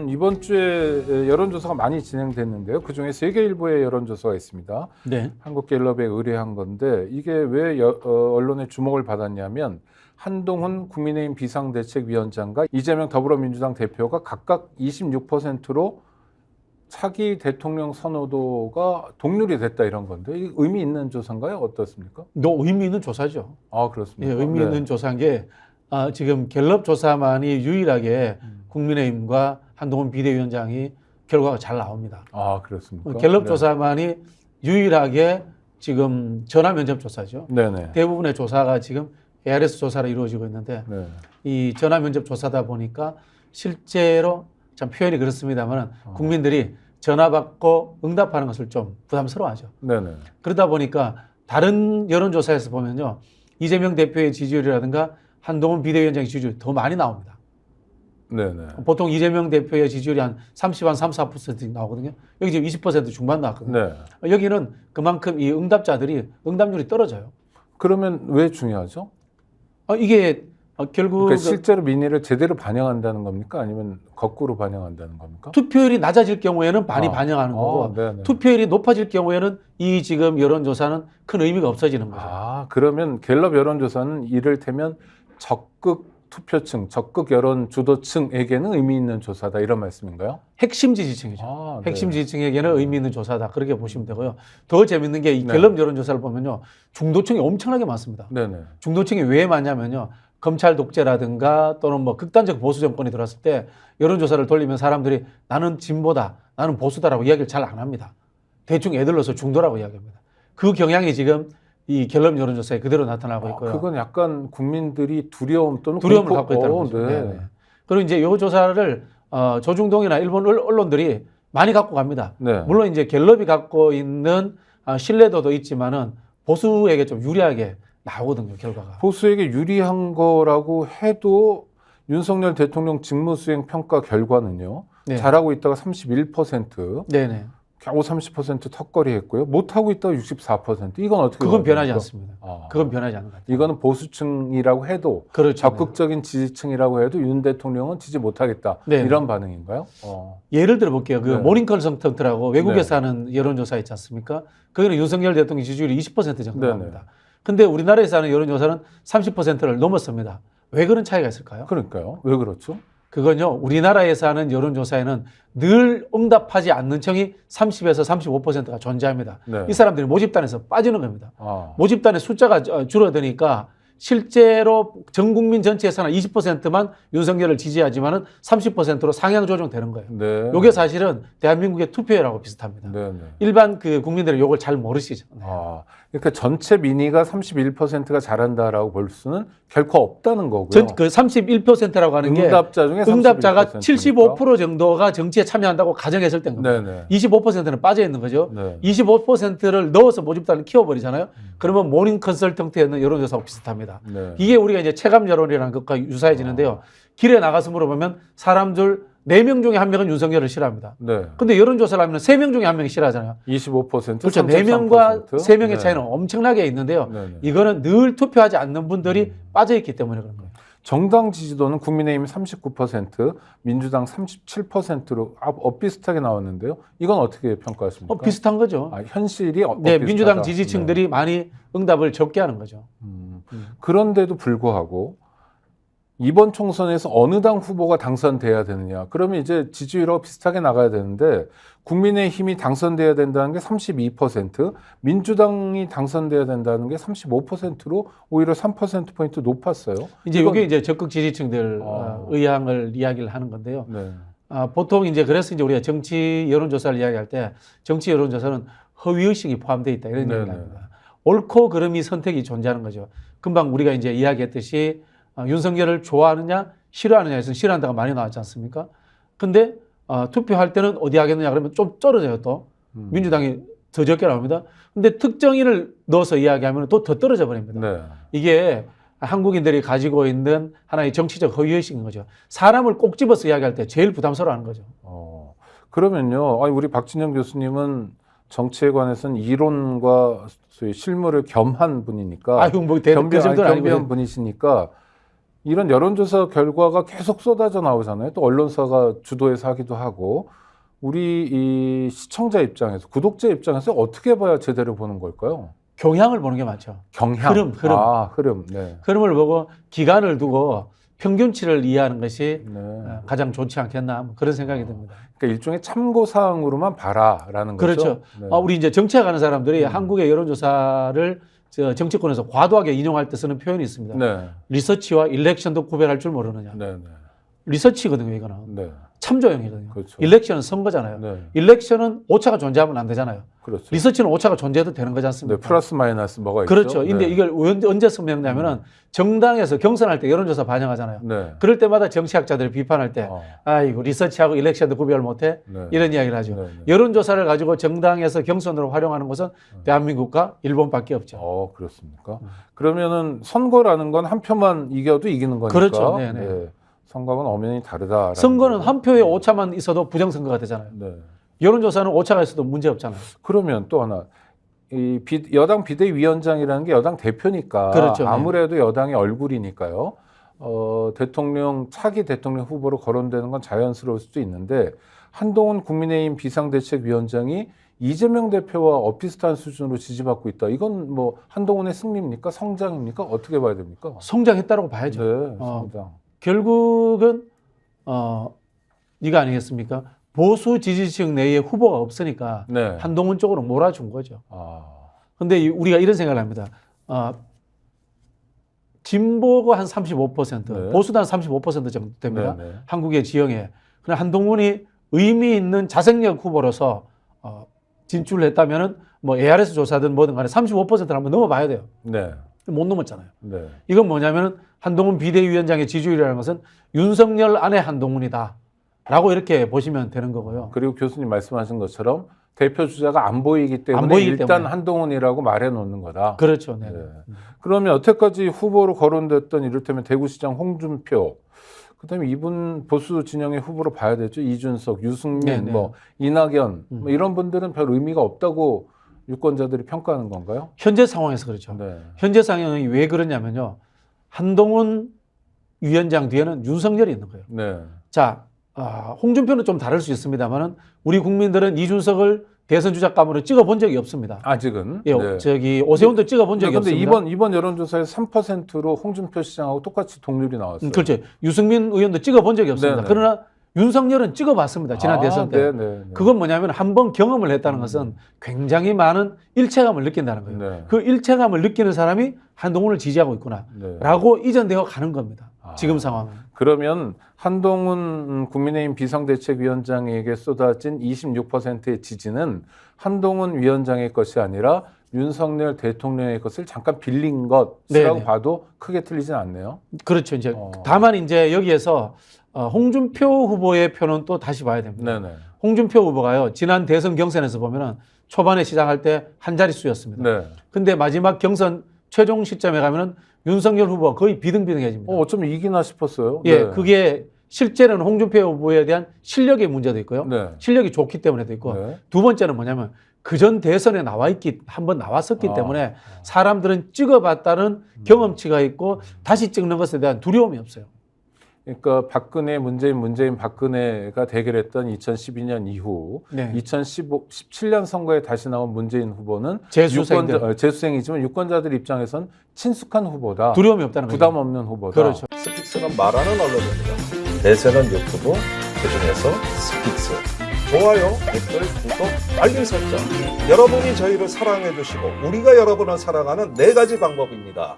이번 주에 여론조사가 많이 진행됐는데요. 그중에 세계일보의 여론조사가 있습니다. 네. 한국갤럽에 의뢰한 건데 이게 왜 언론의 주목을 받았냐면 한동훈 국민의힘 비상대책위원장과 이재명 더불어민주당 대표가 각각 26%로 차기 대통령 선호도가 동률이 됐다 이런 건데 이 의미 있는 조사인가요? 어떻습니까? 의미 있는 조사죠. 아 그렇습니까? 예, 의미 있는 조사인 게 지금 갤럽 조사만이 유일하게 국민의힘과 한동훈 비대위원장이 결과가 잘 나옵니다. 아 그렇습니까? 갤럽 네. 조사만이 유일하게 지금 전화 면접 조사죠. 네네. 대부분의 조사가 지금 ARS 조사로 이루어지고 있는데 네. 이 전화 면접 조사다 보니까 실제로 참 표현이 그렇습니다만 국민들이 전화 받고 응답하는 것을 좀 부담스러워하죠. 네네. 그러다 보니까 다른 여론조사에서 보면요. 이재명 대표의 지지율이라든가 한동훈 비대위원장의 지지율이 더 많이 나옵니다. 네네. 보통 이재명 대표의 지지율이 한 30, 한 3, 4% 나오거든요. 여기 지금 20% 중반 나왔거든요. 네. 여기는 그만큼 이 응답자들이 응답률이 떨어져요. 그러면 왜 중요하죠? 이게 결국 그러니까 실제로 민의를 제대로 반영한다는 겁니까? 아니면 거꾸로 반영한다는 겁니까? 투표율이 낮아질 경우에는 많이 반영하는 거고 네네. 투표율이 높아질 경우에는 이 지금 여론조사는 큰 의미가 없어지는 거죠. 그러면 갤럽 여론조사는 이를테면 적극 투표층, 적극 여론 주도층에게는 의미 있는 조사다 이런 말씀인가요? 핵심 지지층이죠. 네. 핵심 지지층에게는 의미 있는 조사다. 그렇게 보시면 되고요. 더 재밌는 게 이 네. 갤럽 여론조사를 보면요. 중도층이 엄청나게 많습니다. 네네. 중도층이 왜 많냐면요. 검찰 독재라든가 또는 뭐 극단적 보수 정권이 들어왔을 때 여론조사를 돌리면 사람들이 나는 진보다, 나는 보수다라고 이야기를 잘 안 합니다. 대충 애들러서 중도라고 이야기합니다. 그 경향이 지금 이 갤럽 여론조사에 그대로 나타나고 있고요. 그건 약간 국민들이 두려움을 갖고 있다는 거죠. 네. 그리고 이제 이 조사를 조중동이나 일본 언론들이 많이 갖고 갑니다. 네. 물론 이제 갤럽이 갖고 있는 신뢰도도 있지만은 보수에게 좀 유리하게 나오거든요, 결과가. 보수에게 유리한 거라고 해도 윤석열 대통령 직무수행 평가 결과는요. 네. 잘하고 있다가 31%, 네네. 겨우 30% 턱걸이 했고요. 못하고 있다가 64%. 이건 어떻게 그건 변하지 됩니까? 않습니다. 그건 변하지 않는 것 같아요. 이거는 보수층이라고 해도 그렇죠. 적극적인 지지층이라고 해도 윤 대통령은 지지 못하겠다. 네. 이런 반응인가요? 예를 들어 볼게요. 그 네. 모닝 컨설턴트라고 외국에서 네. 하는 여론조사 있지 않습니까? 거기는 윤석열 대통령 지지율이 20% 정도 네네. 나옵니다. 근데 우리나라에서 하는 여론조사는 30%를 넘었습니다. 왜 그런 차이가 있을까요? 그러니까요. 왜 그렇죠? 그건요, 우리나라에서 하는 여론조사에는 늘 응답하지 않는 층이 30에서 35%가 존재합니다. 네. 이 사람들이 모집단에서 빠지는 겁니다. 아. 모집단의 숫자가 줄어드니까 실제로 전 국민 전체에서는 20%만 윤석열을 지지하지만은 30%로 상향 조정되는 거예요. 네. 이게 사실은 대한민국의 투표율하고 비슷합니다. 네. 일반 그 국민들은 이걸 잘 모르시죠. 네. 그러니까 전체 민의가 31%가 잘한다라고 볼 수는 결코 없다는 거고요. 그 31%라고 하는 게 응답자 중에 응답자가 31% 니까. 75% 정도가 정치에 참여한다고 가정했을 때인 겁니다. 네네. 25%는 빠져 있는 거죠. 네. 25%를 넣어서 모집단을 키워버리잖아요. 그러면 모닝 컨설턴트에 있는 여론조사하고 비슷합니다. 네. 이게 우리가 이제 체감 여론이라는 것과 유사해지는데요. 길에 나가서 물어보면 사람들 4명 중에 1명은 윤석열을 싫어합니다. 네. 근데 여론조사를 하면 3명 중에 1명이 싫어하잖아요. 25%, 그렇죠. 33%. 4명과 3명의 네. 차이는 엄청나게 있는데요. 네네. 이거는 늘 투표하지 않는 분들이 빠져있기 때문에 그런 거예요. 정당 지지도는 국민의힘 39%, 민주당 37%로 엇비슷하게 나왔는데요. 이건 어떻게 평가하십니까? 비슷한 거죠. 현실이 네, 엇비슷하다. 민주당 지지층들이 많이 응답을 적게 하는 거죠. 그런데도 불구하고 이번 총선에서 어느 당 후보가 당선돼야 되느냐. 그러면 이제 지지율하고 비슷하게 나가야 되는데 국민의힘이 당선돼야 된다는 게 32%, 민주당이 당선돼야 된다는 게 35%로 오히려 3%포인트 높았어요. 이제 이게 이제 적극 지지층들 의향을 이야기를 하는 건데요. 네. 보통 이제 그래서 이제 우리가 정치 여론조사를 이야기할 때 정치 여론조사는 허위의식이 포함되어 있다 이런 네네. 얘기를 합니다. 옳고 그름이 선택이 존재하는 거죠. 금방 우리가 이제 이야기했듯이 윤석열을 좋아하느냐 싫어하느냐에서 싫어한다가 많이 나왔지 않습니까? 근데 투표할 때는 어디 하겠느냐 그러면 좀 떨어져요 또. 민주당이 더 적게 나옵니다. 근데 특정인을 넣어서 이야기하면 또 더 떨어져 버립니다. 네. 이게 한국인들이 가지고 있는 하나의 정치적 허위의식인 거죠. 사람을 꼭 집어서 이야기할 때 제일 부담스러워하는 거죠. 그러면요. 우리 박진영 교수님은 정치에 관해서는 이론과 소위 실무를 겸한 분이니까 뭐 그 정도는 겸비한 아니고 분이시니까 이런 여론조사 결과가 계속 쏟아져 나오잖아요. 또 언론사가 주도해서 하기도 하고 우리 이 시청자 입장에서 구독자 입장에서 어떻게 봐야 제대로 보는 걸까요? 경향을 보는 게 맞죠. 경향. 흐름. 아, 흐름. 네. 흐름을 보고 기간을 두고 평균치를 이해하는 것이 네. 가장 좋지 않겠나 뭐 그런 생각이 듭니다. 그러니까 일종의 참고 사항으로만 봐라라는 거죠. 그렇죠. 네. 우리 이제 정치학하는 사람들이 한국의 여론조사를 정치권에서 과도하게 인용할 때 쓰는 표현이 있습니다. 네. 리서치와 일렉션도 구별할 줄 모르느냐. 네. 네. 리서치거든요, 이거는. 네. 참조형이거든요. 그렇죠. 일렉션은 선거잖아요. 네. 일렉션은 오차가 존재하면 안 되잖아요. 그렇죠. 리서치는 오차가 존재해도 되는 거지 않습니까? 네. 플러스 마이너스 뭐가 그렇죠. 있죠? 근데 네. 이걸 언제 설명하냐면은 정당에서 경선할 때 여론조사 반영하잖아요. 네. 그럴 때마다 정치학자들이 비판할 때 아이고 리서치하고 일렉션도 구별 못해 네. 이런 이야기를 하죠. 네. 네. 여론조사를 가지고 정당에서 경선으로 활용하는 것은 대한민국과 일본밖에 없죠. 그렇습니까? 그러면은 선거라는 건 한 표만 이겨도 이기는 거니까. 그렇죠. 네, 네. 네. 선거는 엄연히 다르다. 선거는 한 표의 오차만 있어도 부정선거가 되잖아요. 네. 여론조사는 오차가 있어도 문제 없잖아요. 그러면 또 하나 이 여당 비대위원장이라는 게 여당 대표니까 그렇죠. 아무래도 여당의 얼굴이니까요. 대통령 차기 대통령 후보로 거론되는 건 자연스러울 수도 있는데 한동훈 국민의힘 비상대책위원장이 이재명 대표와 엇비슷한 수준으로 지지받고 있다. 이건 뭐 한동훈의 승리입니까? 성장입니까? 어떻게 봐야 됩니까? 성장했다고 봐야죠. 네, 성장. 결국은 이거 아니겠습니까? 보수 지지층 내에 후보가 없으니까 네. 한동훈 쪽으로 몰아준 거죠. 아, 근데 우리가 이런 생각을 합니다. 진보가 한 35%, 네. 보수도 한 35% 정도 됩니다. 네, 네. 한국의 지형에. 그럼 한동훈이 의미 있는 자생력 후보로서 진출을 했다면은 뭐 ARS 조사든 뭐든 간에 35%를 한번 넘어봐야 돼요. 네. 못 넘었잖아요. 네. 이건 뭐냐면은 한동훈 비대위원장의 지지율이라는 것은 윤석열 안에 한동훈이다. 라고 이렇게 보시면 되는 거고요. 그리고 교수님 말씀하신 것처럼 대표 주자가 안 보이기 때문에 안 보이기 일단 때문에. 한동훈이라고 말해 놓는 거다. 그렇죠. 네. 네. 그러면 여태까지 후보로 거론됐던 이를테면 대구시장 홍준표, 그다음에 이분 보수 진영의 후보로 봐야 되죠. 이준석, 유승민, 네네. 뭐 이낙연, 뭐 이런 분들은 별 의미가 없다고 유권자들이 평가하는 건가요? 현재 상황에서 그렇죠. 네. 현재 상황이 왜 그러냐면요. 한동훈 위원장 뒤에는 윤석열이 있는 거예요. 네. 자, 홍준표는 좀 다를 수 있습니다만은 우리 국민들은 이준석을 대선 주자감으로 찍어본 적이 없습니다. 아직은. 예, 네. 저기 오세훈도 찍어본 적이 근데 없습니다. 이번 여론조사에서 3%로 홍준표 시장하고 똑같이 동률이 나왔어요. 그렇죠. 유승민 의원도 찍어본 적이 없습니다. 네네. 그러나 윤석열은 찍어봤습니다. 지난 대선 때. 네. 그건 뭐냐면 한번 경험을 했다는 것은 굉장히 많은 일체감을 느낀다는 거예요. 네. 그 일체감을 느끼는 사람이 한동훈을 지지하고 있구나. 네. 라고 이전되어 가는 겁니다. 지금 상황은. 그러면 한동훈 국민의힘 비상대책위원장에게 쏟아진 26%의 지지는 한동훈 위원장의 것이 아니라 윤석열 대통령의 것을 잠깐 빌린 것이라고 네네. 봐도 크게 틀리진 않네요. 그렇죠. 이제 다만 이제 여기에서 홍준표 후보의 표는 또 다시 봐야 됩니다. 네네. 홍준표 후보가요. 지난 대선 경선에서 보면은 초반에 시작할 때 한 자릿수였습니다. 네. 근데 마지막 경선 최종 시점에 가면은 윤석열 후보가 거의 비등비등해집니다. 어쩌면 이기나 싶었어요. 예, 네. 그게 실제로는 홍준표 후보에 대한 실력의 문제도 있고요. 네. 실력이 좋기 때문에도 있고 네. 두 번째는 뭐냐면 그전 대선에 한번 나왔었기 때문에 사람들은 찍어봤다는 경험치가 있고 다시 찍는 것에 대한 두려움이 없어요. 그러니까 박근혜, 문재인, 박근혜가 대결했던 2012년 이후 네. 2017년 선거에 다시 나온 문재인 후보는 재수생들. 재수생이지만 유권자들 입장에선 친숙한 후보다. 두려움이 없다는 거죠. 부담 없는 후보다. 그렇죠. 스픽스는 말하는 언론입니다. 대세는 유튜브, 그중에서 스픽스. 좋아요, 댓글, 구독, 알림 설정. 여러분이 저희를 사랑해 주시고 우리가 여러분을 사랑하는 4가지 방법입니다.